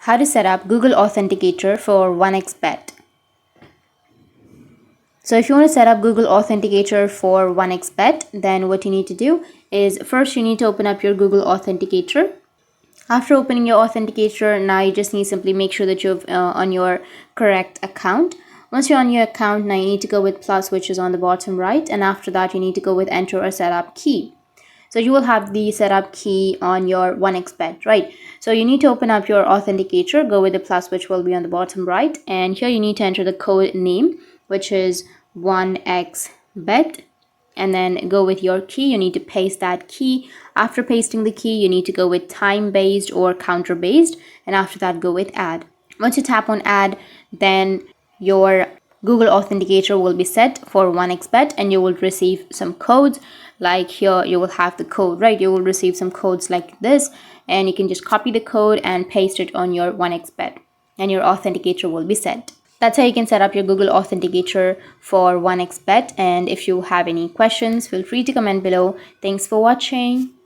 how to set up Google Authenticator for 1xBet. So if you want to set up Google Authenticator for 1xBet, then what you need to do is first you need to open up your Google Authenticator. After opening your Authenticator, now you just need to simply make sure that you're on your correct account. Once you're on your account, now you need to go with plus, which is on the bottom right, and after that you need to go with enter a setup key. So you will have the setup key on your 1xBet, right? So you need to open up your Authenticator, go with the plus, which will be on the bottom right, and here you need to enter the code name, which is 1xBet, and then go with your key. You need to paste that key. After pasting the key, you need to go with time-based or counter-based, and after that go with add. Once you tap on add, then your Google Authenticator will be set for 1xBet and you will receive some codes. Like here you will have the code, right? You will receive some codes like this, and you can just copy the code and paste it on your 1xBet and your Authenticator will be set. That's how you can set up your Google Authenticator for 1xBet, and if you have any questions, feel free to comment below. Thanks for watching.